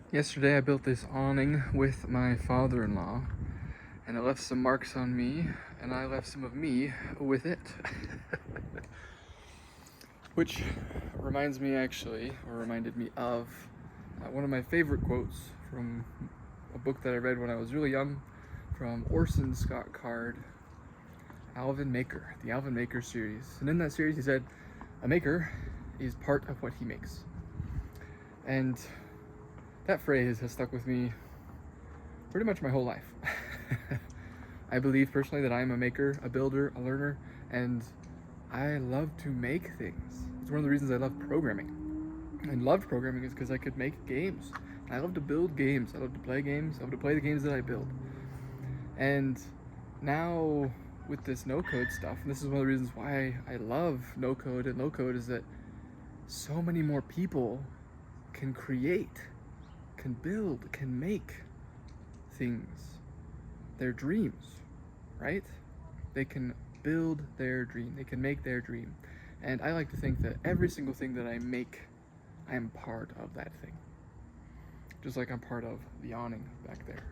Yesterday I built this awning with my father-in-law, and it left some marks on me, and I left some of me with it. Which reminded me of one of my favorite quotes from a book that I read when I was really young, from Orson Scott Card, Alvin Maker, the Alvin Maker series. And in that series he said, "A maker is part of what he makes." And that phrase has stuck with me pretty much my whole life. I believe personally that I am a maker, a builder, a learner, and I love to make things. It's one of the reasons I love programming. And loved programming is because I could make games. I love to build games. I love to play games. I love to play the games that I build. And now with this no-code stuff, and this is one of the reasons why I love no-code and low-code, is that so many more people can create, can build, can make things, their dreams, right? They can build their dream, they can make their dream. And I like to think that every single thing that I make, I am part of that thing. Just like I'm part of the awning back there.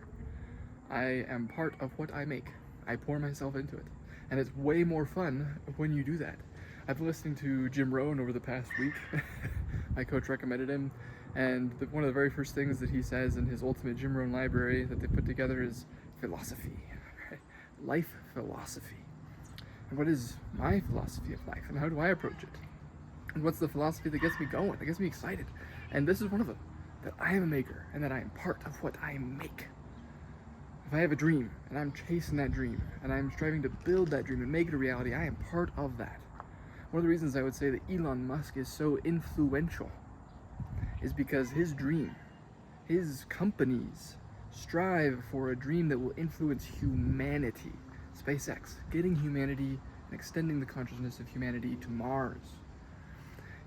I am part of what I make. I pour myself into it. And it's way more fun when you do that. I've been listening to Jim Rohn over the past week. My coach recommended him. And one of the very first things that he says in his ultimate Jim Rohn library that they put together is philosophy, right? Life philosophy. And what is my philosophy of life, and how do I approach it? And what's the philosophy that gets me going, that gets me excited? And this is one of them, that I am a maker, and that I am part of what I make. If I have a dream, and I'm chasing that dream, and I'm striving to build that dream and make it a reality, I am part of that. One of the reasons I would say that Elon Musk is so influential is because his dream, his companies strive for a dream that will influence humanity. SpaceX, getting humanity and extending the consciousness of humanity to Mars.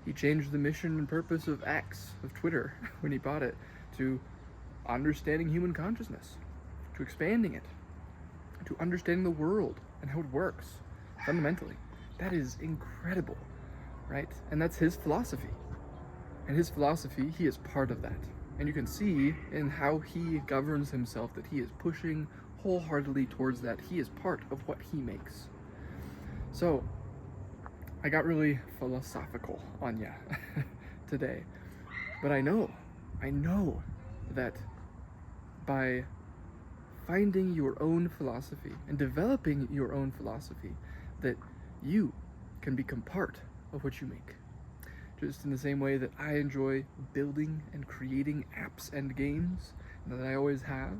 He changed the mission and purpose of X, of Twitter, when he bought it, to understanding human consciousness, to expanding it, to understanding the world and how it works, fundamentally. That is incredible, right? And that's his philosophy. And his philosophy, he is part of that. And you can see in how he governs himself that he is pushing wholeheartedly towards that. He is part of what he makes. So, I got really philosophical on ya today. But I know that by finding your own philosophy and developing your own philosophy, that you can become part of what you make. Just in the same way that I enjoy building and creating apps and games that I always have,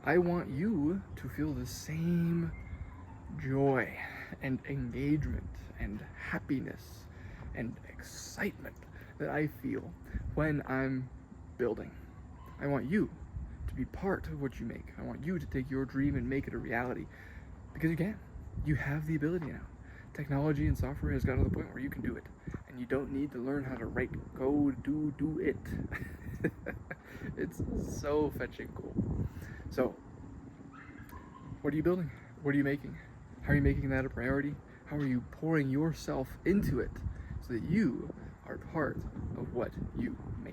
I want you to feel the same joy and engagement and happiness and excitement that I feel when I'm building. I want you to be part of what you make. I want you to take your dream and make it a reality, because you can. You have the ability now. Technology and software has gotten to the point where you can do it, and you don't need to learn how to write code. Do it. It's so fetching cool. So, what are you building? What are you making? How are you making that a priority? How are you pouring yourself into it so that you are part of what you make?